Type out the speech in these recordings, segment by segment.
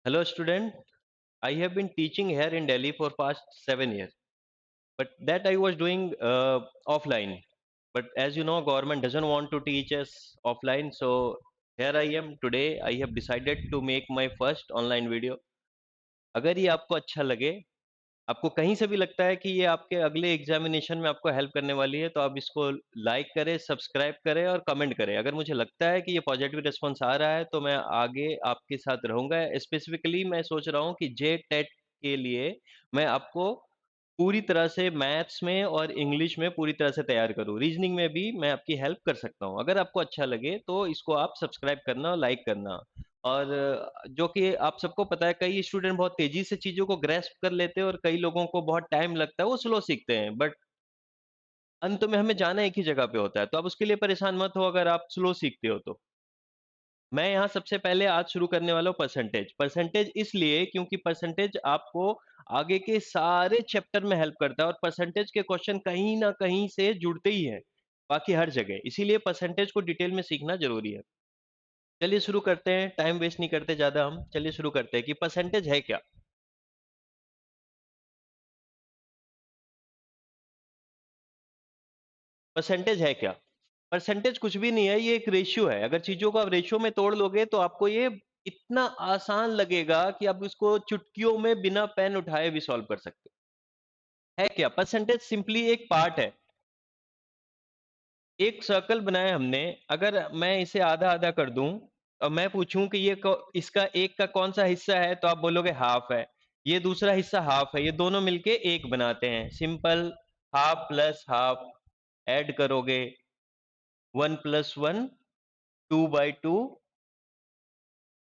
Hello student, I have been teaching here in Delhi for past 7 years, but that I was doing offline. But as you know, government doesn't want to teach us offline, so here I am today. I have decided to make my first online video. अगर ये आपको अच्छा लगे, आपको कहीं से भी लगता है कि ये आपके अगले एग्जामिनेशन में आपको हेल्प करने वाली है, तो आप इसको लाइक करें, सब्सक्राइब करें और कमेंट करें। अगर मुझे लगता है कि ये पॉजिटिव रिस्पॉन्स आ रहा है, तो मैं आगे आपके साथ रहूँगा। स्पेसिफिकली मैं सोच रहा हूँ कि जे टेट के लिए मैं आपको पूरी तरह से मैथ्स में और इंग्लिश में पूरी तरह से तैयार करूँ। रीज़निंग में भी मैं आपकी हेल्प कर सकता हूँ। अगर आपको अच्छा लगे, तो इसको आप सब्सक्राइब करना और लाइक करना। और जो कि आप सबको पता है, कई स्टूडेंट बहुत तेज़ी से चीज़ों को ग्रैस्प कर लेते हैं और कई लोगों को बहुत टाइम लगता है, वो स्लो सीखते हैं। बट अंत में हमें जाना एक ही जगह पे होता है, तो आप उसके लिए परेशान मत हो अगर आप स्लो सीखते हो तो। मैं यहाँ सबसे पहले आज शुरू करने वाला हूँ परसेंटेज। परसेंटेज इसलिए क्योंकि परसेंटेज आपको आगे के सारे चैप्टर में हेल्प करता है और परसेंटेज के क्वेश्चन कहीं न कहीं से जुड़ते ही हैं, बाकी हर जगह। इसीलिए परसेंटेज को डिटेल में सीखना ज़रूरी है। चलिए शुरू करते हैं, टाइम वेस्ट नहीं करते ज़्यादा हम। चलिए शुरू करते हैं कि परसेंटेज है क्या? परसेंटेज है क्या? परसेंटेज कुछ भी नहीं है, ये एक रेशियो है। अगर चीज़ों को आप रेशियो में तोड़ लोगे तो आपको ये इतना आसान लगेगा कि आप इसको चुटकियों में बिना पेन उठाए भी सॉल्व कर सकते हो। है क्या? परसेंटेज सिंपली एक पार्ट है। एक सर्कल बनाया हमने, अगर मैं इसे आधा-आधा कर दूँ और मैं पूछूँ कि ये क इसका 1 का कौन-सा हिस्सा है, तो आप बोलोगे हाफ है। ये दूसरा हिस्सा हाफ है, ये दोनों मिलके 1 बनाते हैं। Simple half plus half add करोगे 1 प्लस 1 2/2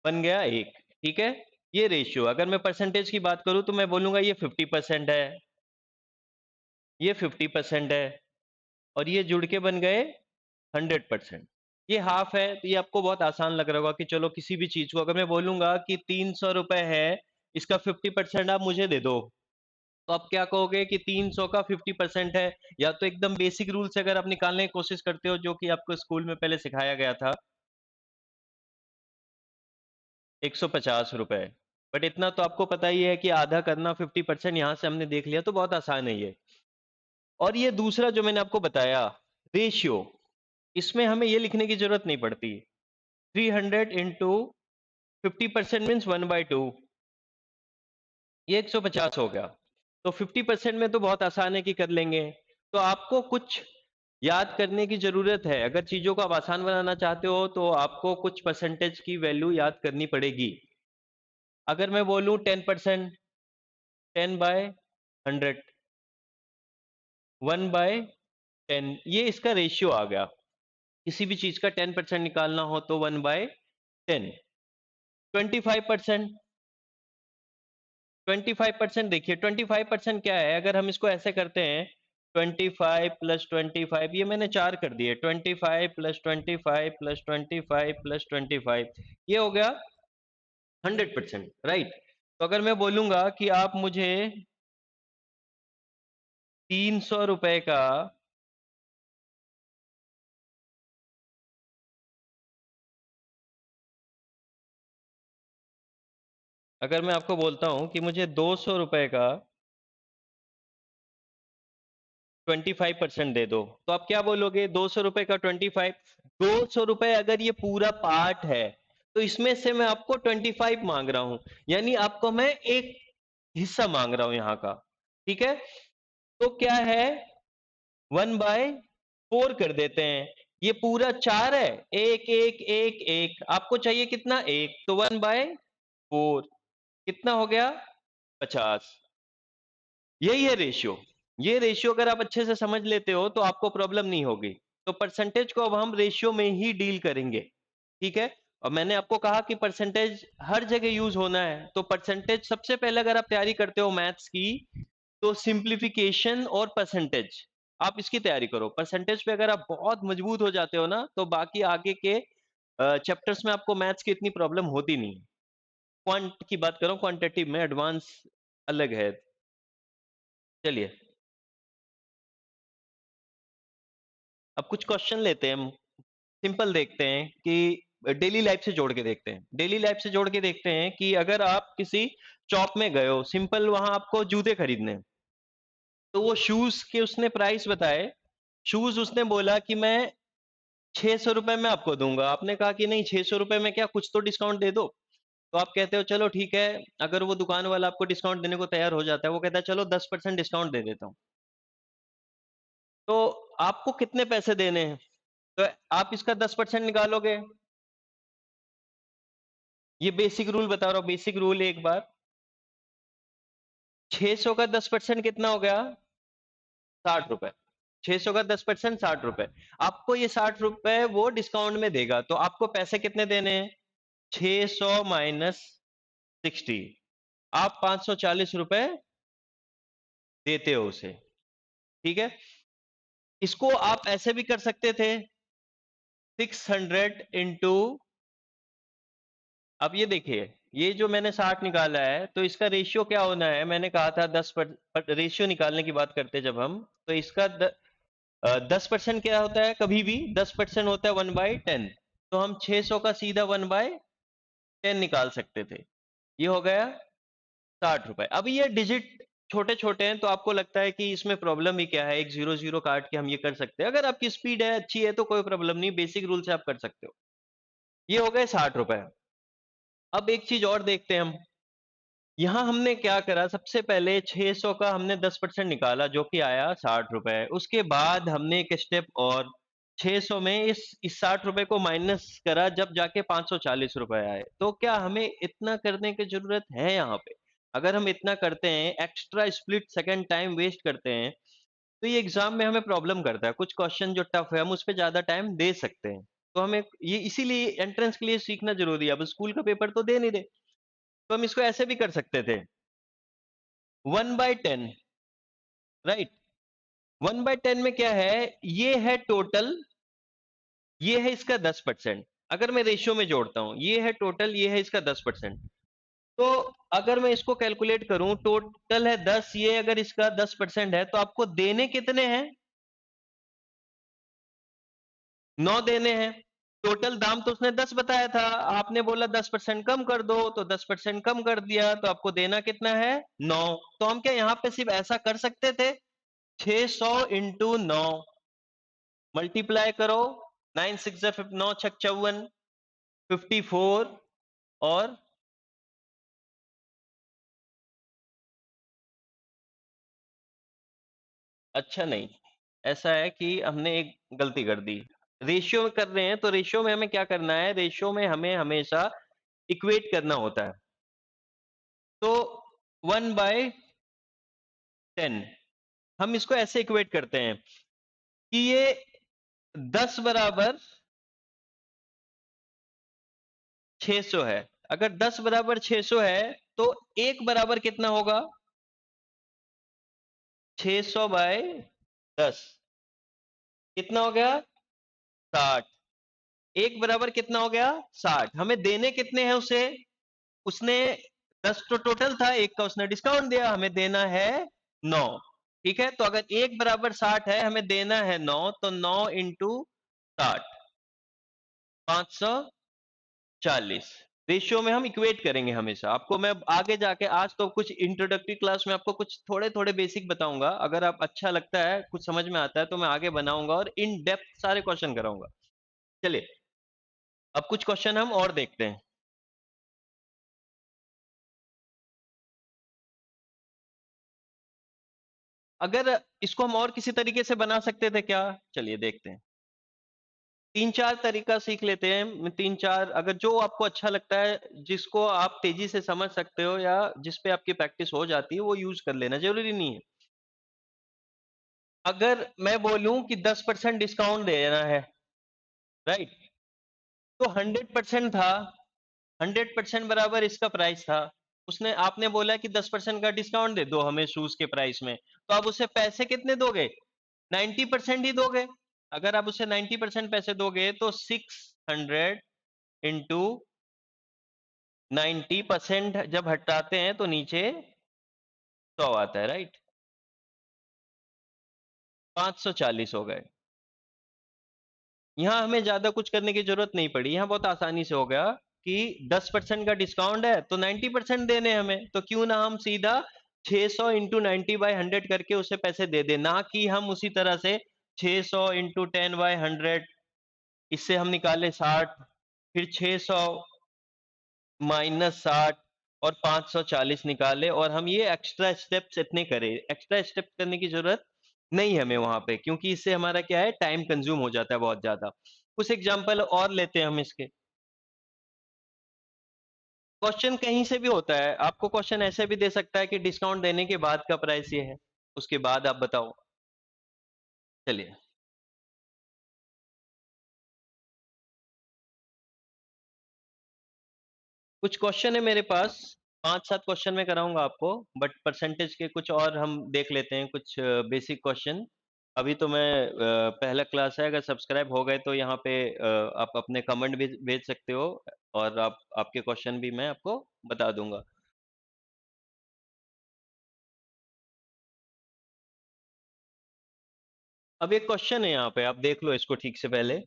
बन गया 1, ठीक है? ये रेशियो अगर मैं परसेंटेज की बात करूँ तो मैं बोलूँगा ये 50% है, ये 50% है और ये जुड़ के बन गए 100%। ये हाफ है, तो ये आपको बहुत आसान लग रहा होगा कि चलो किसी भी चीज़ को अगर मैं बोलूँगा कि ₹300 है, इसका 50% आप मुझे दे दो, तो आप क्या कहोगे कि 300 का 50% है, या तो एकदम बेसिक रूल से अगर आप निकालने की कोशिश करते हो जो कि आपको स्कूल में पहले सिखाया गया था, ₹150। बट इतना तो आपको पता ही है कि आधा करना 50% यहाँ से हमने देख लिया, तो बहुत आसान है ये। और ये दूसरा जो मैंने आपको बताया रेशियो, इसमें हमें ये लिखने की ज़रूरत नहीं पड़ती। 300 इंटू 50% मीन्स 1/2, ये 150 हो गया। तो 50% में तो बहुत आसान है कि कर लेंगे। तो आपको कुछ याद करने की ज़रूरत है। अगर चीज़ों को आप आसान बनाना चाहते हो, तो आपको कुछ परसेंटेज की वैल्यू याद करनी पड़ेगी। अगर मैं बोलूँ 10%, 10/100, 1/10, ये इसका रेशियो आ गया। किसी भी चीज़ का 10% निकालना हो तो 1/10। 25%, 25% देखिए 25% क्या है? अगर हम इसको ऐसे करते हैं 25 प्लस 25, ये मैंने 4 कर दिए। 25 प्लस 25 प्लस 25 प्लस 25, ये हो गया 100%, राइट? तो अगर मैं बोलूँगा कि आप मुझे ₹300 का, अगर मैं आपको बोलता हूँ कि मुझे ₹200 का 25% दे दो, तो आप क्या बोलोगे? ₹200 का 25, ₹200 अगर ये पूरा पार्ट है, तो इसमें से मैं आपको 25 माँग रहा हूँ, यानी आपको मैं एक हिस्सा माँग रहा हूँ यहाँ का, ठीक है? तो क्या है 1/4 कर देते हैं। ये पूरा 4 है, 1, 1, 1, 1, आपको चाहिए कितना? 1, तो 1/4 कितना हो गया? 50। यही है रेशियो। ये रेशियो अगर आप अच्छे से समझ लेते हो तो आपको प्रॉब्लम नहीं होगी। तो परसेंटेज को अब हम रेशियो में ही डील करेंगे, ठीक है? और मैंने आपको कहा कि परसेंटेज हर जगह यूज़ होना है, तो परसेंटेज सबसे पहले अगर आप तैयारी करते हो मैथ्स की, तो सिम्प्लिफिकेशन और परसेंटेज, आप इसकी तैयारी करो। परसेंटेज पे अगर आप बहुत मजबूत हो जाते हो ना, तो बाकी आगे के चैप्टर्स में आपको मैथ्स की इतनी प्रॉब्लम होती नहीं है। क्वांट की बात कर रहा हूँ, क्वांटिटेटिव में एडवांस अलग है। चलिए, अब कुछ क्वेश्चन लेते हैं हम। सिंपल देखते हैं कि डेली लाइफ से जोड़ के देखते हैं। डेली लाइफ से जोड़ के देखते हैं कि अगर आप किसी शॉप में गए हो, सिंपल वहां आपको जूते खरीदने हैं, तो वो शूज के उसने प्राइस बताए। शूज उसने बोला कि मैं 600 रुपए में आपको दूंगा। आपने कहा कि नहीं, 600 रुपए में क्या, कुछ तो डिस्काउंट दे दो। तो आप कहते हो चलो ठीक है। अगर वो दुकान वाला आपको डिस्काउंट देने को तैयार हो जाता है, वो कहता है चलो 10% डिस्काउंट दे देता हूँ। तो आपको कितने पैसे देने हैं? तो आप इसका 10% निकालोगे। ये बेसिक रूल बता रहा हूं, बेसिक रूल एक बार। 600 का 10% कितना हो गया? 60 रुपए। 600 का 10% 60 रुपए। आपको ये 60 रुपए वो डिस्काउंट में देगा, तो आपको पैसे कितने देने हैं? 600 माइनस 60। आप 540 रुपए देते हो उसे। ठीक है। इसको आप ऐसे भी कर सकते थे, 600 इंटू, अब ये देखिए, ये जो मैंने 60 निकाला है, तो इसका रेशियो क्या होना है? मैंने कहा था 10%। रेशियो निकालने की बात करते हैं जब हम, तो इसका 10% क्या होता है? कभी भी 10% होता है 1/10। तो हम 600 का सीधा 1/10 निकाल सकते थे। ये हो गया 60 रुपए। अब ये डिजिट छोटे छोटे हैं, तो आपको लगता है कि इसमें प्रॉब्लम ही क्या है, एक जीरो जीरो काट के हम ये कर सकते हैं। अगर आपकी स्पीड है, अच्छी है, तो कोई प्रॉब्लम नहीं, बेसिक रूल से आप कर सकते हो। ये हो गए 60 रुपए। अब एक चीज और देखते हैं हम। यहां हमने क्या करा, सबसे पहले 600 का हमने 10% निकाला, जो कि आया 60 रुपए। उसके बाद हमने एक स्टेप और, 600 में इस 60 रुपए को माइनस करा, जब जाके 540 रुपए आए। तो क्या हमें इतना करने की जरूरत है यहाँ पे? अगर हम इतना करते हैं, extra split second time waste करते हैं, तो ये एग्जाम में हमें प्रॉब्लम करता है। कुछ क्वेश्चन जो टफ है, हम उस पर ज्यादा टाइम दे सकते हैं। तो हमें ये इसीलिए एंट्रेंस के लिए सीखना जरूरी है। अब स्कूल का पेपर तो दे नहीं दे, तो हम इसको ऐसे भी कर सकते थे, 1/10। राइट। 1/10 में क्या है? ये है टोटल, ये है इसका 10%। अगर मैं रेशियो में जोड़ता हूं, ये है टोटल, ये है इसका 10%। तो अगर मैं इसको कैलकुलेट करूं, टोटल है 10, ये अगर इसका 10% है, तो आपको देने कितने हैं? 9 देने हैं। टोटल दाम तो उसने 10 बताया था, आपने बोला 10% कम कर दो, तो 10% कम कर दिया, तो आपको देना कितना है? 9। तो हम क्या यहाँ पे सिर्फ ऐसा कर सकते थे, 600 इंटू 9 मल्टीप्लाई करो, 9 6 9 6 54, 54। और अच्छा नहीं, ऐसा है कि हमने एक गलती कर दी। रेशियो में कर रहे हैं, तो रेशियो में हमें क्या करना है? रेशियो में हमें हमेशा इक्वेट करना होता है। तो 1/10 हम इसको ऐसे इक्वेट करते हैं कि ये 10 बराबर 600 है। अगर 10 बराबर 600 है, तो एक बराबर कितना होगा? 600/10 कितना हो गया? 60। एक बराबर कितना हो गया? 60। हमें देने कितने हैं उसे? उसने 10 तो टोटल था, एक का उसने डिस्काउंट दिया, हमें देना है 9। ठीक है। तो अगर एक बराबर 60 है, हमें देना है 9, तो 9 इंटू 60, 540। रेशियो में हम इक्वेट करेंगे हमेशा। आपको मैं आगे जाके, आज तो कुछ इंट्रोडक्टरी क्लास में आपको कुछ थोड़े थोड़े बेसिक बताऊंगा। अगर आप अच्छा लगता है, कुछ समझ में आता है, तो मैं आगे बनाऊंगा और इन डेप्थ सारे क्वेश्चन कराऊंगा। चलिए, अब कुछ क्वेश्चन हम और देखते हैं। अगर इसको हम और किसी तरीके से बना सकते थे क्या? चलिए देखते हैं। तीन चार तरीका सीख लेते हैं, तीन चार, अगर जो आपको अच्छा लगता है, जिसको आप तेजी से समझ सकते हो, या जिस पे आपकी प्रैक्टिस हो जाती है, वो यूज कर लेना, जरूरी नहीं है। अगर मैं बोलूं कि 10% डिस्काउंट देना है, राइट, तो 100% था, 100% बराबर इसका प्राइस था। उसने, आपने बोला कि 10% का डिस्काउंट दे दो हमें शूज के प्राइस में, तो आप उसे पैसे कितने दोगे? 90% ही दोगे। अगर आप उसे 90% पैसे दोगे, तो 600 इंटू 90% जब हटाते हैं, तो नीचे 100 आता है, राइट। 540 हो गए। यहाँ हमें ज्यादा कुछ करने की जरूरत नहीं पड़ी, यहाँ बहुत आसानी से हो गया कि 10% का डिस्काउंट है तो 90% देने हमें, तो क्यों ना हम सीधा 600 इंटू 90/100 करके उसे पैसे दे दें, ना कि हम उसी तरह से 600 इंटू 10/100, इससे हम निकाले 60, फिर 600 -60 और 540 निकाले, और हम ये एक्स्ट्रा स्टेप्स इतने करें। एक्स्ट्रा स्टेप करने की जरूरत नहीं हमें वहां पे, क्योंकि इससे हमारा क्या है, टाइम कंज्यूम हो जाता है बहुत ज्यादा। कुछ एग्जांपल और लेते हैं हम इसके। क्वेश्चन कहीं से भी होता है, आपको क्वेश्चन ऐसे भी दे सकता है कि डिस्काउंट देने के बाद का प्राइस ये है, उसके बाद आप बताओ। चलिए, कुछ क्वेश्चन है मेरे पास, 5-7 क्वेश्चन में कराऊंगा आपको, बट परसेंटेज के कुछ और हम देख लेते हैं, कुछ बेसिक क्वेश्चन। अभी तो मैं पहला क्लास है, अगर सब्सक्राइब हो गए तो यहाँ पे आप अपने कमेंट भी भेज सकते हो, और आप आपके क्वेश्चन भी मैं आपको बता दूंगा। अब एक क्वेश्चन है यहाँ पे, आप देख लो इसको ठीक से पहले।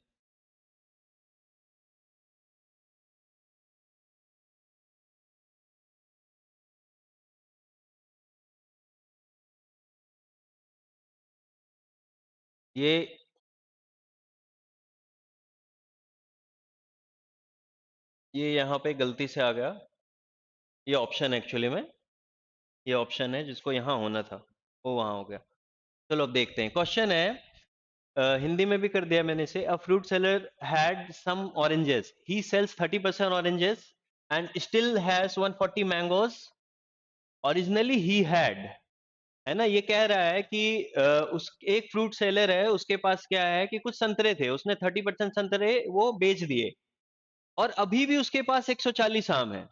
ये ये यहाँ पे गलती से आ गया, ये ऑप्शन एक्चुअली में, ये ऑप्शन है जिसको यहाँ होना था, वो वहां हो गया। चलो अब देखते हैं, क्वेश्चन है, हिंदी में भी कर दिया मैंने इसे। A fruit seller had some oranges, he sells 30% oranges and still has 140 mangoes, originally he had, है ना, ये कह रहा है कि उस एक फ्रूट सेलर है, उसके पास क्या है कि कुछ संतरे थे, उसने 30% संतरे वो बेच दिए, और अभी भी उसके पास 140 आम है।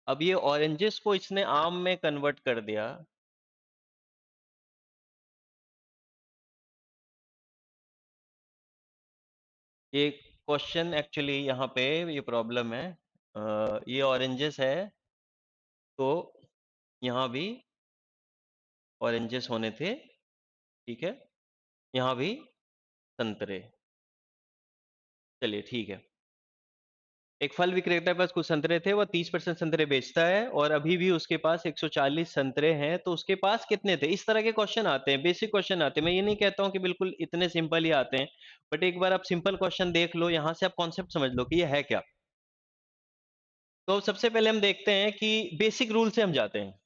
अब ये ऑरेंजेस को इसने आम में कन्वर्ट कर दिया। ये क्वेश्चन एक्चुअली यहाँ पे ये प्रॉब्लम है, ये ऑरेंजेस है, तो यहाँ भी ऑरेंजेस होने थे, ठीक है, यहाँ भी संतरे। चलिए ठीक है, एक फल विक्रेता के पास कुछ संतरे थे, वो 30% संतरे बेचता है, और अभी भी उसके पास 140 संतरे हैं, तो उसके पास कितने थे। इस तरह के क्वेश्चन आते हैं, बेसिक क्वेश्चन आते हैं। मैं ये नहीं कहता हूँ कि बिल्कुल इतने सिंपल ही आते हैं, बट एक बार आप सिंपल क्वेश्चन देख लो, यहाँ से आप कॉन्सेप्ट समझ लो कि ये है क्या। तो सबसे पहले हम देखते हैं कि बेसिक रूल से हम जाते हैं।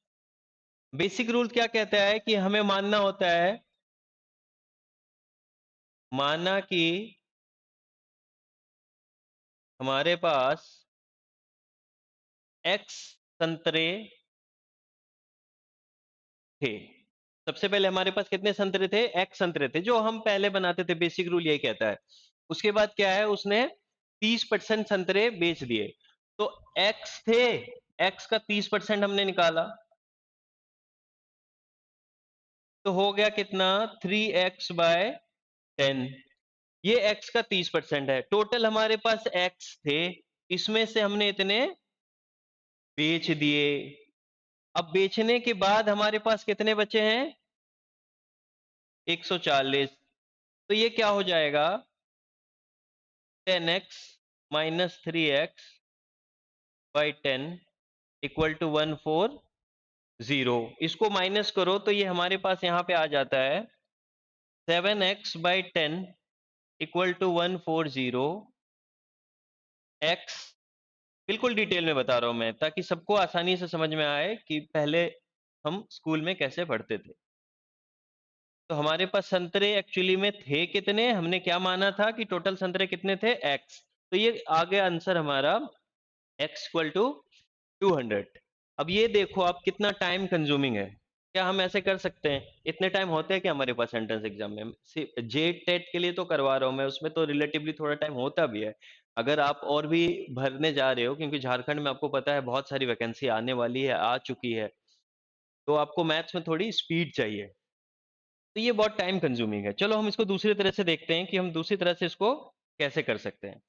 बेसिक रूल क्या कहता है कि हमें मानना होता है, माना कि हमारे पास एक्स संतरे थे। सबसे पहले हमारे पास कितने संतरे थे, एक्स संतरे थे, जो हम पहले बनाते थे, बेसिक रूल यही कहता है। उसके बाद क्या है, उसने 30% संतरे बेच दिए, तो एक्स थे, एक्स का 30% हमने निकाला, तो हो गया कितना, 3x/10। ये x का 30% है, टोटल हमारे पास x थे, इसमें से हमने इतने बेच दिए। अब बेचने के बाद हमारे पास कितने बचे हैं, 140, तो ये क्या हो जाएगा, 10x minus 3x/10 equal to 140। इसको माइनस करो तो ये हमारे पास यहाँ पे आ जाता है 7x/10 इक्वल टू 140 x। बिल्कुल डिटेल में बता रहा हूं मैं, ताकि सबको आसानी से समझ में आए कि पहले हम स्कूल में कैसे पढ़ते थे। तो हमारे पास संतरे एक्चुअली में थे कितने, हमने क्या माना था कि टोटल संतरे कितने थे, x, तो ये आ गया आंसर हमारा, x इक्वल टू 200। अब ये देखो आप कितना टाइम कंज्यूमिंग है। क्या हम ऐसे कर सकते हैं, इतने टाइम होते हैं कि हमारे पास एंट्रेंस एग्जाम में, जे टेट के लिए तो करवा रहा हूँ मैं, उसमें तो रिलेटिवली थोड़ा टाइम होता भी है। अगर आप और भी भरने जा रहे हो, क्योंकि झारखंड में आपको पता है बहुत सारी वैकेंसी आने वाली है, आ चुकी है, तो आपको मैथ्स में थोड़ी स्पीड चाहिए, तो ये बहुत टाइम कंज्यूमिंग है। चलो हम इसको दूसरी तरह से देखते हैं कि हम दूसरी तरह से इसको कैसे कर सकते हैं।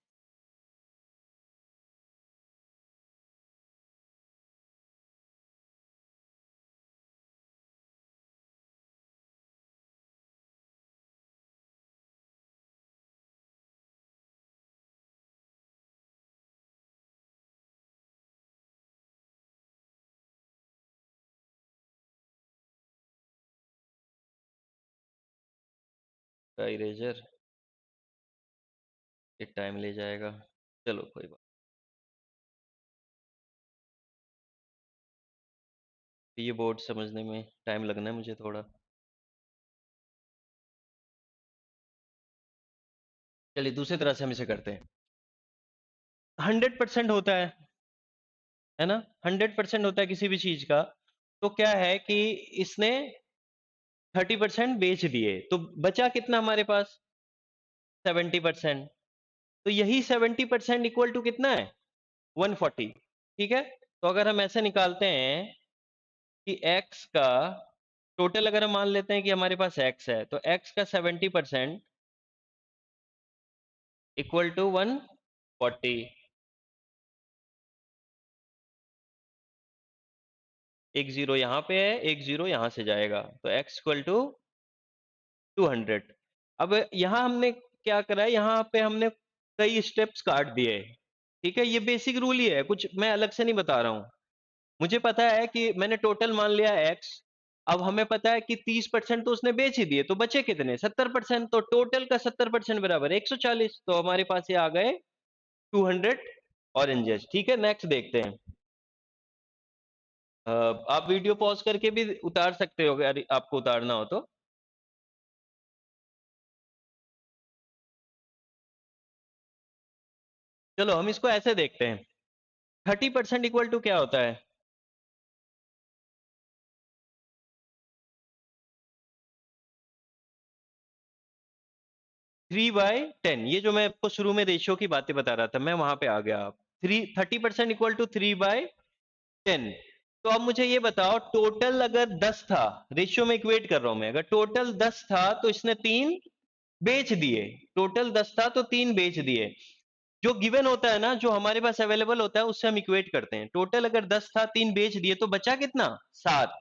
का इरेजर, ये टाइम ले जाएगा, चलो कोई बात। ये बोर्ड समझने में टाइम लगना है मुझे थोड़ा। चलिए दूसरी तरह से हम इसे करते हैं। 100% होता है ना, 100% होता है किसी भी चीज का। तो क्या है कि इसने 30% बेच दिए, तो बचा कितना हमारे पास? 70%। तो यही 70% इक्वल टू कितना है? 140। ठीक है, तो अगर हम ऐसे निकालते हैं कि x का टोटल, अगर हम मान लेते हैं कि हमारे पास x है, तो x का 70% इक्वल टू 140। एक जीरो यहाँ पे है, एक जीरो यहाँ से जाएगा, तो x इक्वल टू 200। अब यहाँ हमने क्या करा है, यहाँ पे हमने कई स्टेप्स काट दिए। ठीक है, ये बेसिक रूल ही है, कुछ मैं अलग से नहीं बता रहा हूँ। मुझे पता है कि मैंने टोटल मान लिया x। अब हमें पता है कि 30% तो उसने बेच ही दिए, तो बचे कितने? 70%। तो टोटल का 70% बराबर 140। तो हमारे पास ये आ गए 200 ऑरेंजेस। ठीक है, नेक्स्ट देखते हैं। आप वीडियो पॉज करके भी उतार सकते हो अगर आपको उतारना हो तो। चलो हम इसको ऐसे देखते हैं। 30% इक्वल टू क्या होता है? 3/10। ये जो मैं आपको शुरू में रेशियो की बातें बता रहा था, मैं वहां पे आ गया। आप 30% इक्वल टू 3/10। तो अब मुझे ये बताओ, टोटल अगर 10 था, रेशियो में इक्वेट कर रहा हूं मैं, अगर टोटल 10 था तो इसने 3 बेच दिए। टोटल 10 था तो 3 बेच दिए। जो गिवन होता है ना, जो हमारे पास अवेलेबल होता है, उससे हम इक्वेट करते हैं। टोटल अगर 10 था, 3 बेच दिए, तो बचा कितना? 7।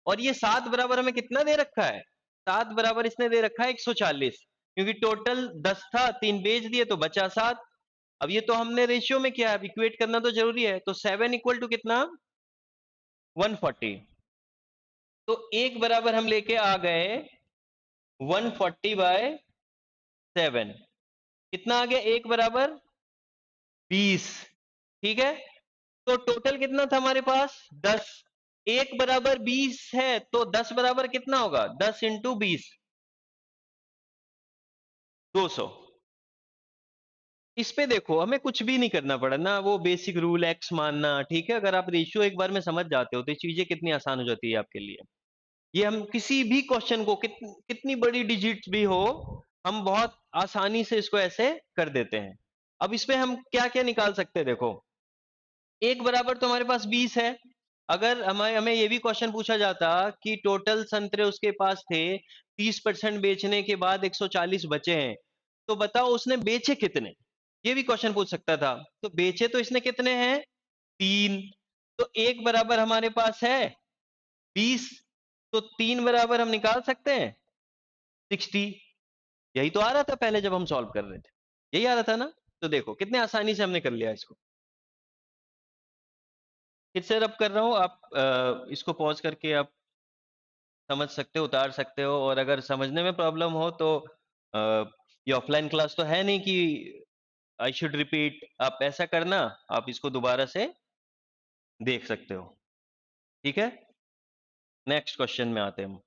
और ये 7 बराबर हमें कितना दे रखा है? 7 बराबर इसने दे रखा है 140, क्योंकि टोटल 10 था, 3 बेच दिए, तो बचा 7। अब ये तो हमने रेशियो में किया, अब इक्वेट करना तो जरूरी है। तो 7 इक्वल टू कितना? 140। तो एक बराबर हम लेके आ गए 140/7। कितना आ गया एक बराबर? 20। ठीक है, तो टोटल कितना था हमारे पास? 10। एक बराबर 20 है, तो 10 बराबर कितना होगा? 10 इंटू 20, 200। इस पे देखो, हमें कुछ भी नहीं करना पड़ा ना, वो बेसिक रूल एक्स मानना। ठीक है, अगर आप रेशियो एक बार में समझ जाते हो तो ये चीजें कितनी आसान हो जाती है आपके लिए। ये हम किसी भी क्वेश्चन को, कितनी बड़ी डिजिट्स भी हो, हम बहुत आसानी से इसको ऐसे कर देते हैं। अब इसमें हम क्या क्या निकाल सकते हैं, देखो। एक बराबर तो हमारे पास 20 है। अगर हमें हमें ये भी क्वेश्चन पूछा जाता कि टोटल संतरे उसके पास थे, 30% बेचने के बाद 140 बचे हैं, तो बताओ उसने बेचे कितने? ये भी क्वेश्चन पूछ सकता था। तो बेचे तो इसने कितने हैं? 3। तो एक बराबर हमारे पास है 20, तो 3 बराबर हम निकाल सकते हैं 60। यही तो आ रहा था पहले जब हम सॉल्व कर रहे थे, यही आ रहा था ना। तो देखो कितने आसानी से हमने कर लिया इसको। फिर से रब कर रहा हूं, आप इसको पॉज करके आप समझ सकते हो, उतार सकते हो। और अगर समझने में प्रॉब्लम हो तो ये ऑफलाइन क्लास तो है नहीं कि आई शुड रिपीट। आप ऐसा करना, आप इसको दोबारा से देख सकते हो। ठीक है, नेक्स्ट क्वेश्चन में आते हैं हम।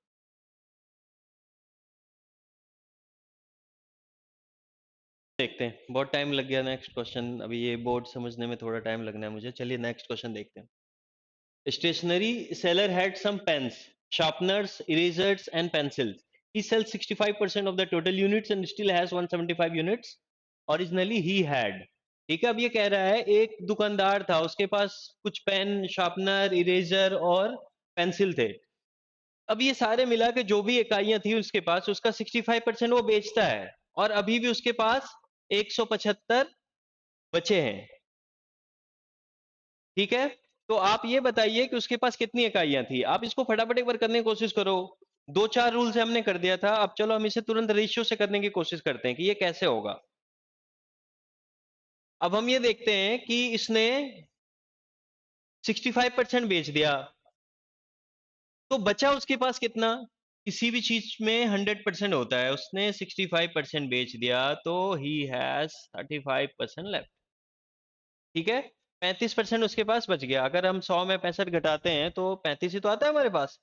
देखते हैं, बहुत टाइम लग गया नेक्स्ट क्वेश्चन, अभी ये बोर्ड समझने में थोड़ा टाइम लगना है मुझे। चलिए नेक्स्ट क्वेश्चन देखते हैं। Stationery seller had some pens, sharpeners, erasers, and pencils. He sells 65% of the total units and still has 175 units. Originally he had. ठीक है, अब ये कह रहा है एक दुकानदार था, उसके पास कुछ पेन, शार्पनर, इरेजर और पेंसिल थे। अब ये सारे मिला के जो भी इकाइयां थी उसके पास, उसका 65% वो बेचता है, और अभी भी उसके पास 175 बचे हैं। ठीक है, तो आप ये बताइए कि उसके पास कितनी इकाइयां थी। आप इसको फटाफट एक बार करने की कोशिश करो। दो चार रूल से हमने कर दिया था, अब चलो हम इसे तुरंत रेशियो से करने की कोशिश करते हैं कि ये कैसे होगा। अब हम ये देखते हैं कि इसने 65% बेच दिया, तो बचा उसके पास कितना? किसी भी चीज में 100% होता है, उसने 65% बेच दिया तो ही हैज 35% लेफ्ट। ठीक है, 35% उसके पास बच गया। अगर हम 100 में 65 घटाते हैं तो 35 ही तो आता है हमारे पास।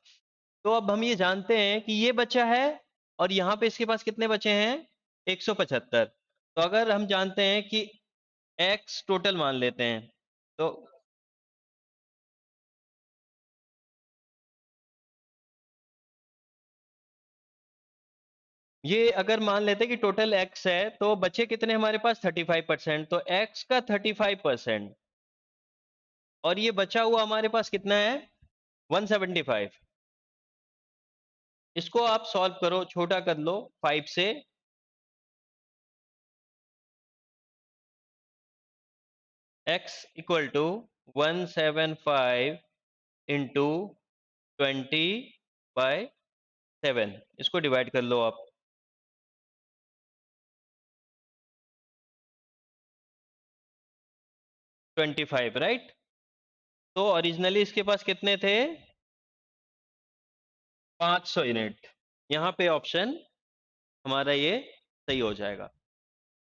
तो अब हम ये जानते हैं कि ये बचा है, और यहाँ पे इसके पास कितने बचे हैं, 175। तो अगर हम जानते हैं कि एक्स टोटल मान लेते हैं, तो ये अगर मान लेते हैं कि टोटल एक्स है तो बचे कितने हमारे पास 35%, तो एक्स का 35%, और ये बचा हुआ हमारे पास कितना है, 175। इसको आप सॉल्व करो, छोटा कर लो 5 से। x इक्वल टू 175 इंटू 20/7, इसको डिवाइड कर लो आप। 25, राइट। तो ओरिजिनली इसके पास कितने थे, 500 यूनिट। यहाँ पे ऑप्शन हमारा ये सही हो जाएगा।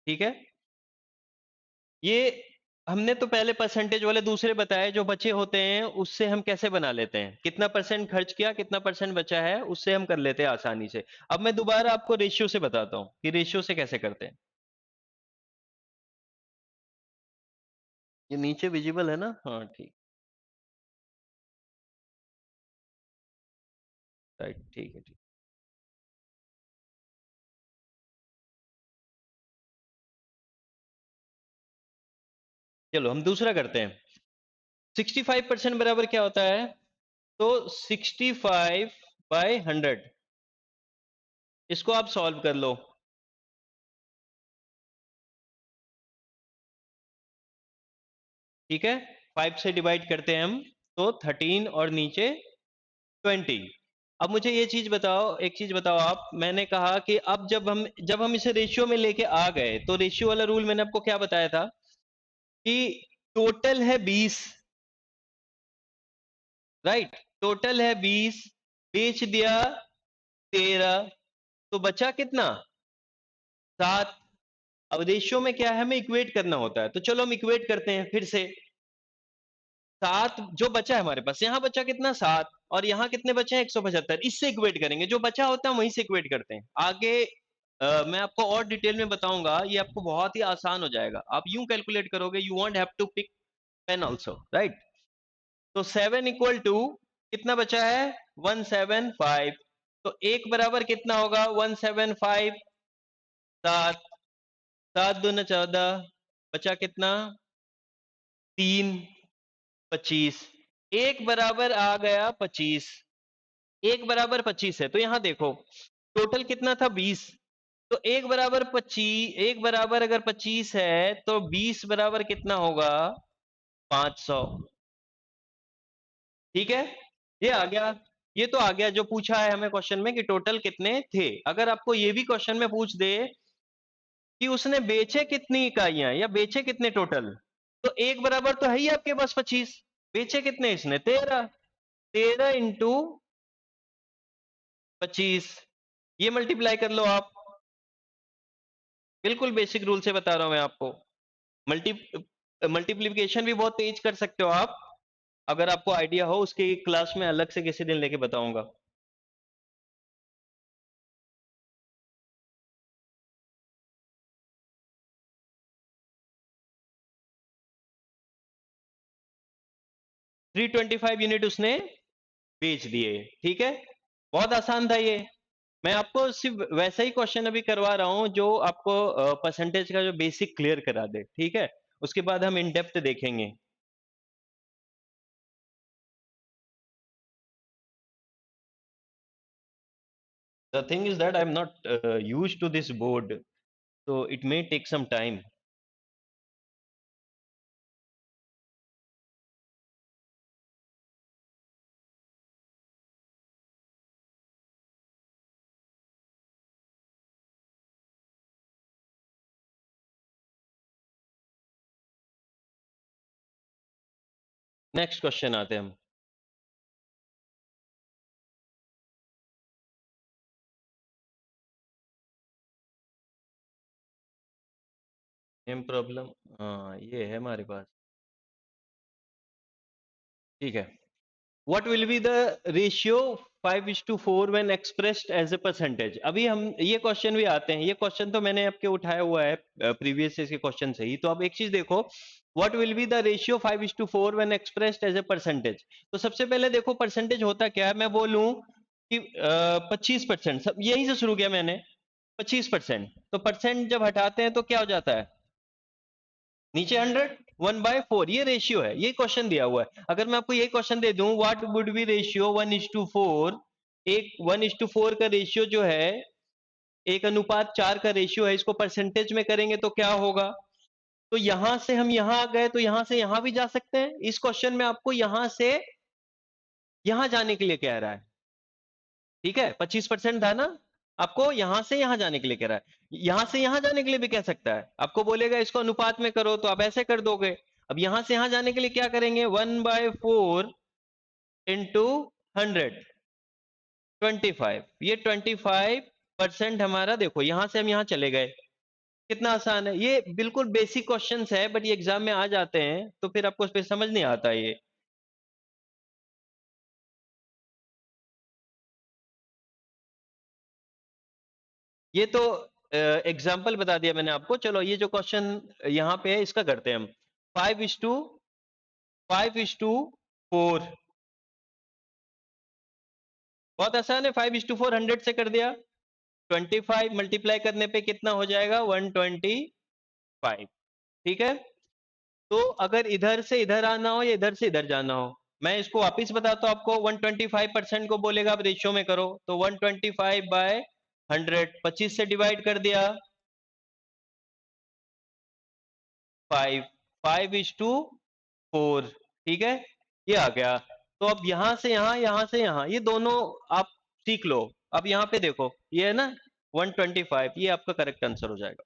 ठीक है, ये हमने तो पहले परसेंटेज वाले दूसरे बताए, जो बचे होते हैं उससे हम कैसे बना लेते हैं, कितना परसेंट खर्च किया कितना परसेंट बचा है, उससे हम कर लेते हैं आसानी से। अब मैं दोबारा आपको रेशियो से बताता हूँ कि रेशियो से कैसे करते हैं। ये नीचे विजिबल है ना, हाँ ठीक। राइट, ठीक है, ठीक। चलो हम दूसरा करते हैं। 65% बराबर क्या होता है, तो 65/100, इसको आप सॉल्व कर लो। ठीक है, 5 से डिवाइड करते हैं हम, तो 13 और नीचे 20। अब मुझे ये चीज बताओ, एक चीज बताओ आप, मैंने कहा कि अब जब हम इसे रेशियो में लेके आ गए, तो रेशियो वाला रूल मैंने आपको क्या बताया था कि टोटल है 20, राइट। टोटल है 20, बेच दिया 13, तो बचा कितना, 7। अब रेशियो में क्या है, हमें इक्वेट करना होता है, तो चलो हम इक्वेट करते हैं फिर से। 7 जो बचा है हमारे पास, यहां बचा कितना, 7, और यहां कितने बचे हैं, 175। इससे इक्वेट करेंगे, जो बचा होता है वहीं से इक्वेट करते हैं आगे। मैं आपको और डिटेल में बताऊंगा, ये आपको बहुत ही आसान हो जाएगा। आप यूं कैलकुलेट करोगे, you won't have to pick pen also, right. तो 7 इक्वल टू कितना बचा है, 175। तो एक बराबर कितना होगा, 175, 7, 7 दूना 14, बचा कितना, 3, 25। एक बराबर आ गया 25, एक बराबर 25 है, तो यहां देखो टोटल कितना था, 20। तो एक बराबर 25, एक बराबर अगर 25 है तो 20 बराबर कितना होगा, 500। ठीक है, ये आ गया। ये तो आ गया जो पूछा है हमें क्वेश्चन में कि टोटल कितने थे। अगर आपको ये भी क्वेश्चन में पूछ दे कि उसने बेचे कितनी इकाइयां या बेचे कितने टोटल, तो एक बराबर तो है ही आपके पास 25, बेचे कितने इसने, 13। 13 इंटू 25, ये मल्टीप्लाई कर लो आप। बिल्कुल बेसिक रूल से बता रहा हूं मैं आपको। मल्टी मल्टीप्लीकेशन भी बहुत तेज कर सकते हो आप, अगर आपको आइडिया हो, उसकी क्लास में अलग से किसी दिन लेके बताऊंगा। 325 यूनिट उसने बेच दिए। ठीक है, बहुत आसान था ये। मैं आपको सिर्फ वैसा ही क्वेश्चन अभी करवा रहा हूं जो आपको परसेंटेज का जो बेसिक क्लियर करा दे। ठीक है, उसके बाद हम इन डेप्थ देखेंगे। The thing is that I'm not used to this board, so it may take some time. Next question आते हैं हम। सेम प्रॉब्लम, हाँ ये है हमारे पास। ठीक है, what will be the ratio 5:4 when expressed as a percentage? अभी हम ये क्वेश्चन भी आते हैं, ये क्वेश्चन तो मैंने आपके उठाया हुआ है प्रीवियस के क्वेश्चन से ही। तो अब एक चीज देखो, what will be the ratio 5:4 when expressed as a percentage? तो सबसे पहले देखो परसेंटेज होता क्या है, मैं बोलूं कि 25%, यहीं से शुरू किया मैंने, 25%। तो परसेंट जब हटाते हैं तो क्या हो जाता है, नीचे 100, 1/4, ये रेशियो है, ये क्वेश्चन दिया हुआ है। अगर मैं आपको ये क्वेश्चन दे दूं व्हाट वुड बी रेशियो 1:4, एक 1:4 का रेशियो जो है, 1:4 का रेशियो है, इसको परसेंटेज में करेंगे तो क्या होगा। तो यहां से हम यहां आ गए, तो यहां से यहां भी जा सकते हैं। इस क्वेश्चन में आपको यहां से यहां जाने के लिए कह रहा है, ठीक है, 25% था ना, आपको यहां से यहां जाने के लिए कह रहा है। यहां से यहां जाने के लिए भी कह सकता है, आपको बोलेगा इसको अनुपात में करो, तो आप ऐसे कर दोगे। अब यहां से यहां जाने के लिए क्या करेंगे, 1/4 इंटू 100, 25, ये 25% हमारा, देखो यहां से हम यहां चले गए, कितना आसान है। ये बिल्कुल बेसिक क्वेश्चंस है, बट ये एग्जाम में आ जाते हैं तो फिर आपको उस पर समझ नहीं आता ये तो एग्जाम्पल बता दिया मैंने आपको। चलो ये जो क्वेश्चन यहाँ पे है इसका करते हैं हम। 5:4, बहुत आसान है, 5:4 100 से कर दिया, 25 मल्टीप्लाई करने पे कितना हो जाएगा, 125। ठीक है, तो अगर इधर से इधर आना हो या इधर से इधर जाना हो, मैं इसको वापिस बताता हूं आपको। 125% को बोलेगा अब रेशियो में करो, तो 125/100, 25 से डिवाइड कर दिया, 5, 5:4, ठीक है, ये आ गया। तो अब यहां से यहां, यहां से यहां, ये दोनों आप सीख लो। अब यहाँ पे देखो, ये है ना 125, ये आपका करेक्ट आंसर हो जाएगा।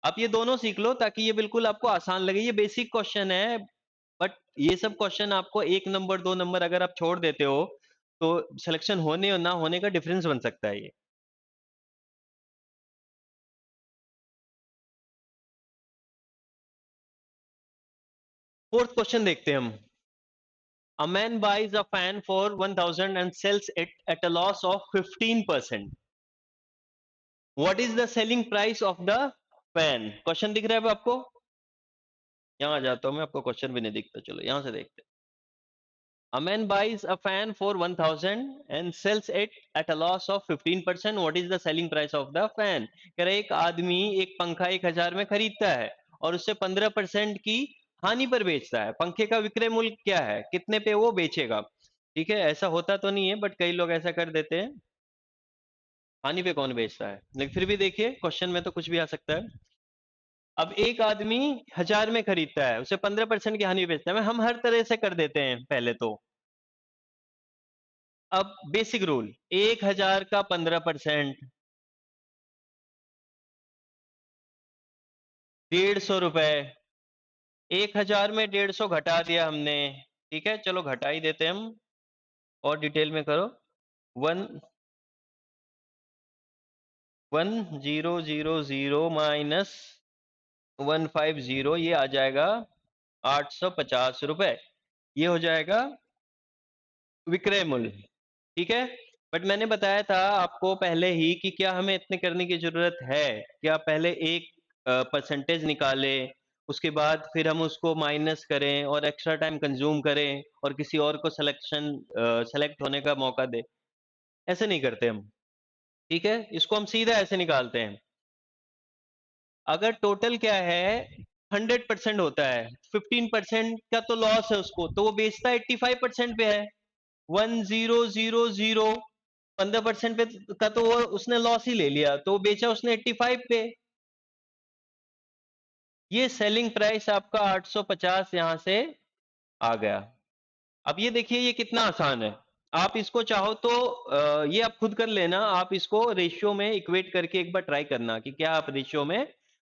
आप ये दोनों सीख लो ताकि ये बिल्कुल आपको आसान लगे, ये बेसिक क्वेश्चन है। बट ये सब क्वेश्चन आपको 1 नंबर 2 नंबर अगर आप छोड़ देते हो तो सिलेक्शन होने और ना होने का डिफरेंस बन सकता है ये। फोर्थ क्वेश्चन देखते हैं हम। A man buys a fan for 1000 and sells it at a loss of 15%. What is the selling price of the fan? Question दिख रहा है अब आपको, यहां आ जाता हूं मैं, आपको क्वेश्चन भी नहीं दिखता, चलो यहां से देखते हैं। A man buys a fan for 1000 and sells it at a loss of 15%. What is the selling price of the fan? कह रहे एक आदमी एक पंखा 1000 में खरीदता है और उससे 15% की हानि पर बेचता है। पंखे का विक्रय मूल्य क्या है, कितने पे वो बेचेगा। ठीक है, ऐसा होता तो नहीं है बट कई लोग ऐसा कर देते हैं। हानि पे कौन बेचता है, लेकिन फिर भी देखिए क्वेश्चन में तो कुछ भी आ सकता है। अब एक आदमी 1000 में खरीदता है, उसे 15% की हानि बेचता है, हम हर तरह से कर देते हैं पहले तो। अब बेसिक रूल, 1000 का 15%, 150 रुपए। 1000 में 150 घटा दिया हमने, ठीक है, चलो घटा ही देते हैं हम, और डिटेल में करो। 1000 माइनस 150, ये आ जाएगा 850 रुपए, ये हो जाएगा विक्रय मूल्य। ठीक है, बट मैंने बताया था आपको पहले ही कि क्या हमें इतने करने की जरूरत है, क्या पहले एक परसेंटेज निकाले, उसके बाद फिर हम उसको माइनस करें और एक्स्ट्रा टाइम कंज्यूम करें और किसी और को सेलेक्ट होने का मौका दे। ऐसे नहीं करते हम, ठीक है, इसको हम सीधा ऐसे निकालते हैं। अगर टोटल क्या है 100% होता है, 15% का तो लॉस है उसको, तो वो बेचता 85% पे है। 1000, 15% पे का तो वो उसने लॉस ही ले लिया, तो बेचा उसने 85 पे। ये सेलिंग प्राइस आपका 850 यहां से आ गया। अब ये देखिए ये कितना आसान है। आप इसको चाहो तो ये आप खुद कर लेना, आप इसको रेशियो में इक्वेट करके एक बार ट्राई करना कि क्या आप रेशियो में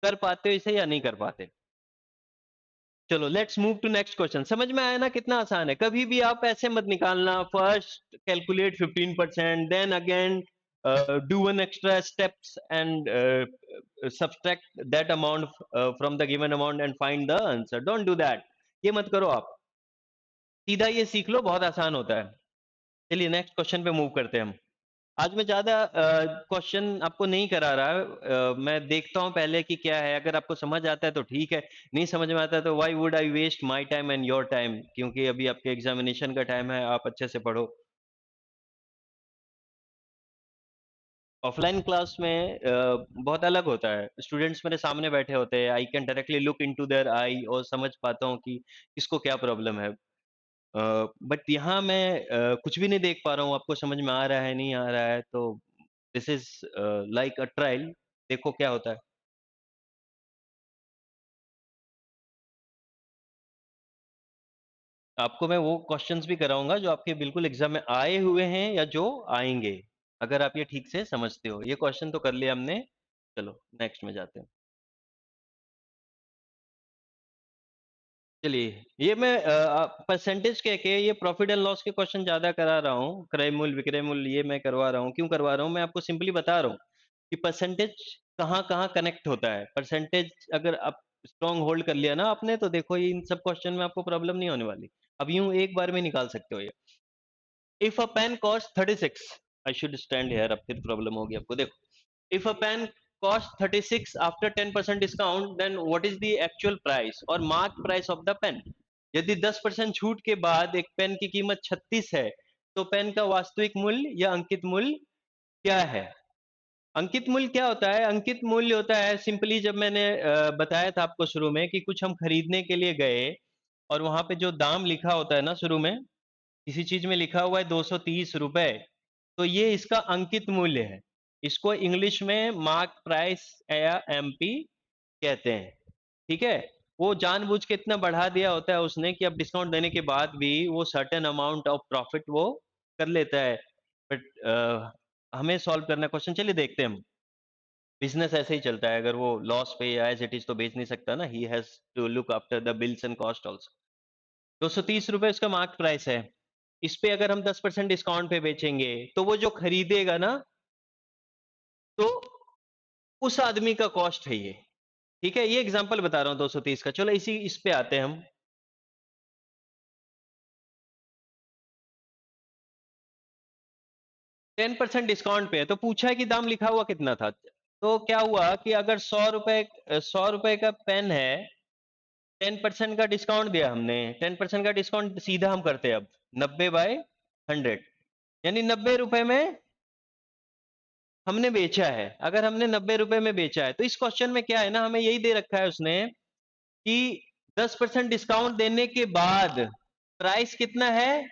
कर पाते हो इसे या नहीं कर पाते। चलो let's move to next question. समझ में आया ना कितना आसान है। कभी भी आप ऐसे मत निकालना, first calculate 15%, then again do one extra steps and subtract that amount from the given amount and find the answer. Don't do that. ये मत करो आप, सीधा ये सीख लो, बहुत आसान होता है। चलिए नेक्स्ट क्वेश्चन पे मूव करते हैं हम। आज मैं ज़्यादा क्वेश्चन आपको नहीं करा रहा, मैं देखता हूँ पहले कि क्या है, अगर आपको समझ आता है तो ठीक है, नहीं समझ में आता है तो why would I waste my time and your time, क्योंकि अभी आपके एग्जामिनेशन का टाइम है, आप अच्छे से पढ़ो। ऑफलाइन क्लास में बहुत अलग होता है, स्टूडेंट्स मेरे सामने बैठे होते हैं, I can directly look into their eye और समझ पाता हूँ कि किसको क्या प्रॉब्लम है। बट यहाँ मैं कुछ भी नहीं देख पा रहा हूँ, आपको समझ में आ रहा है नहीं आ रहा है, तो this is like a trial, देखो क्या होता है। आपको मैं वो क्वेश्चंस भी कराऊंगा जो आपके बिल्कुल एग्जाम में आए हुए हैं या जो आएंगे, अगर आप ये ठीक से समझते हो। ये क्वेश्चन तो कर लिया हमने, चलो नेक्स्ट में जाते हैं। चलिए, ये मैं परसेंटेज कह के ये प्रॉफिट एंड लॉस के क्वेश्चन ज्यादा करा रहा हूँ, क्रय मूल्य विक्रय मूल्य, ये मैं करवा रहा हूँ। क्यों करवा रहा हूँ, मैं आपको सिंपली बता रहा हूँ कि परसेंटेज कहाँ कहाँ कनेक्ट होता है। परसेंटेज अगर आप स्ट्रॉन्ग होल्ड कर लिया ना आपने, तो देखो ये इन सब क्वेश्चन में आपको प्रॉब्लम नहीं होने वाली। अब यूं एक बार में निकाल सकते हो ये। If a pen cost 36, I should stand here, अब फिर प्रॉब्लम होगी आपको। देखो, if a pen cost 36 after 10% discount, then what is the actual price और mark price of the pen. यदि 10% छूट के बाद एक पेन की कीमत 36 है, तो पेन का वास्तविक मूल्य या अंकित मूल्य क्या है। अंकित मूल्य क्या होता है, अंकित मूल्य होता है सिंपली, जब मैंने बताया था आपको शुरू में कि कुछ हम खरीदने के लिए गए और वहां पे जो दाम लिखा होता है ना शुरू में, किसी चीज में लिखा हुआ है 230 रुपए, तो ये इसका अंकित मूल्य है। इसको इंग्लिश में मार्क प्राइस या एमपी कहते हैं। ठीक है, वो जानबूझ के इतना बढ़ा दिया होता है उसने कि अब डिस्काउंट देने के बाद भी वो सर्टेन अमाउंट ऑफ प्रॉफिट वो कर लेता है। बट हमें सॉल्व करना क्वेश्चन, चलिए देखते हैं हम। बिजनेस ऐसे ही चलता है, अगर वो लॉस पे या एज इट इज तो बेच नहीं सकता ना, he has to look after the bills and cost also. 230 रुपए उसका मार्क प्राइस है। इस पे अगर हम 10% डिस्काउंट पे बेचेंगे, तो वो जो खरीदेगा ना, तो उस आदमी का कॉस्ट है ये। ठीक है, ये एग्जांपल बता रहा हूं 230 का। चलो इसी इस पे आते हैं हम। 10% डिस्काउंट पे है, तो पूछा है कि दाम लिखा हुआ कितना था। तो क्या हुआ कि अगर 100 रुपए का पेन है, 10% का डिस्काउंट दिया हमने, 10% का डिस्काउंट सीधा हम करते हैं अब 90/100, यानी 90 रुपए में हमने बेचा है। अगर हमने 90 रुपए में बेचा है, तो इस क्वेश्चन में क्या है ना, हमें यही दे रखा है उसने कि 10% डिस्काउंट देने के बाद प्राइस कितना है,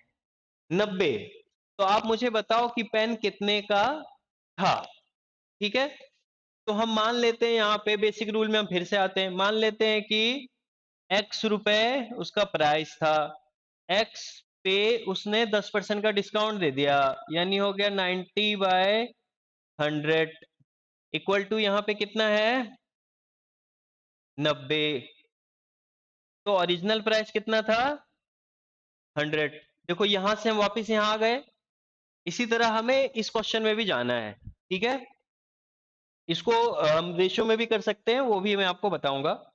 90। तो आप मुझे बताओ कि पेन कितने का था। ठीक है, तो हम मान लेते हैं, यहाँ पे बेसिक रूल में हम फिर से आते हैं, मान लेते हैं कि एक्स रुपए उसका प्राइस था, एक्स पे उसने 10% का डिस्काउंट दे दिया, यानी हो गया 90/100 इक्वल टू यहाँ पे कितना है, 90। तो ओरिजिनल प्राइस कितना था, 100। देखो यहां से हम वापस यहां आ गए। इसी तरह हमें इस क्वेश्चन में भी जाना है। ठीक है, इसको हम रेशियो में भी कर सकते हैं, वो भी मैं आपको बताऊंगा।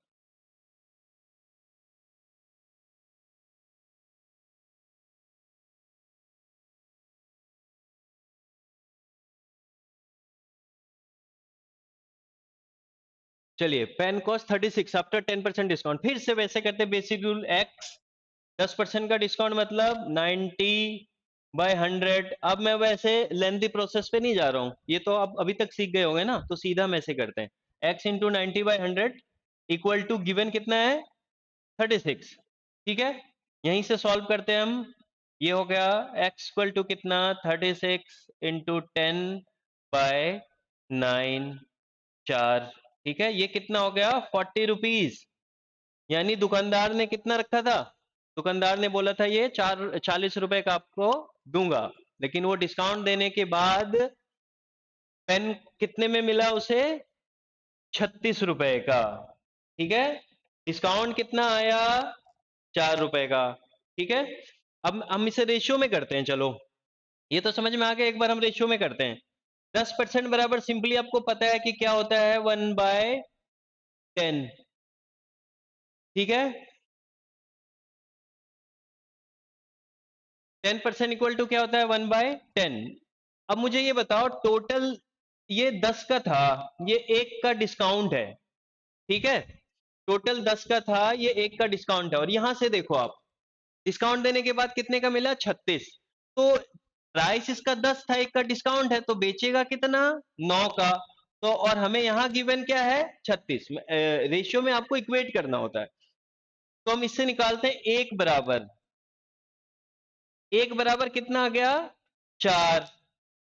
चलिए, पेन कॉस्ट 36 आफ्टर 10% डिस्काउंट, फिर से वैसे करते हैं बेसिक रूल, एक्स 10% का डिस्काउंट मतलब 90/100। अब मैं वैसे लेंथी प्रोसेस पे नहीं जा रहा हूं, ये तो आप अभी तक सीख गए होंगे ना, तो सीधा हम ऐसे करते हैं, X into 90/100 equal to given कितना है, 36। ठीक है, यहीं से सॉल्व करते हैं हम। ये हो गया एक्स इक्वल टू कितना, 36 इंटू 10/9, 4। ठीक है, ये कितना हो गया, 40 रुपीज। यानी दुकानदार ने कितना रखा था, दुकानदार ने बोला था ये 40 रुपए का आपको दूंगा, लेकिन वो डिस्काउंट देने के बाद पेन कितने में मिला उसे, 36 रुपए का। ठीक है, डिस्काउंट कितना आया, 4 रुपए का। ठीक है, अब हम इसे रेशियो में करते हैं। चलो, ये तो समझ में आ गया, एक बार हम रेशियो में करते हैं। 10% बराबर सिंपली आपको पता है कि क्या होता है, 1/10। ठीक है, 10% इक्वल टू क्या होता है, 1/10। अब मुझे ये बताओ, टोटल ये 10 का था, ये एक का डिस्काउंट है। ठीक है, टोटल 10 का था, ये एक का डिस्काउंट है, और यहां से देखो आप, डिस्काउंट देने के बाद कितने का मिला, 36। तो प्राइस इसका 10 था, एक का डिस्काउंट है, तो बेचेगा कितना, 9 का। तो और हमें यहां गिवन क्या है, 36। रेशियो में आपको इक्वेट करना होता है। तो हम इससे निकालते हैं, एक बराबर कितना आ गया, 4।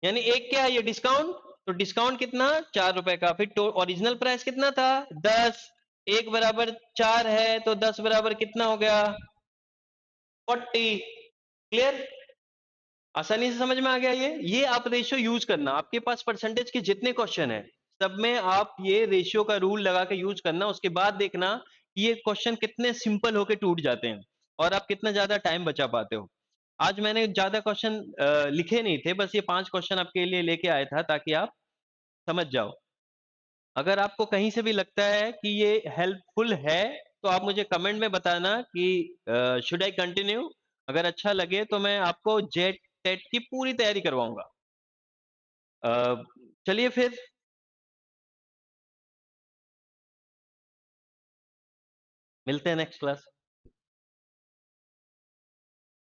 यानी एक क्या है, ये डिस्काउंट। तो डिस्काउंट कितना, 4 रुपए का। फिर ओरिजिनल प्राइस कितना था, 10। एक बराबर 4 है, तो 10 बराबर कितना हो गया, 40। क्लियर, आसानी से समझ में आ गया। ये आप रेशियो यूज करना, आपके पास परसेंटेज के जितने क्वेश्चन है सब में आप ये रेशियो का रूल लगा के यूज करना। उसके बाद देखना कि ये क्वेश्चन कितने सिंपल होके टूट जाते हैं और आप कितना ज्यादा टाइम बचा पाते हो। आज मैंने ज्यादा क्वेश्चन लिखे नहीं थे, बस ये 5 क्वेश्चन आपके लिए लेके आया था ताकि आप समझ जाओ। अगर आपको कहीं से भी लगता है कि ये हेल्पफुल है तो आप मुझे कमेंट में बताना कि शुड आई कंटिन्यू। अगर अच्छा लगे तो मैं आपको जेट टेट की पूरी तैयारी करवाऊंगा। चलिए फिर, मिलते हैं नेक्स्ट क्लास।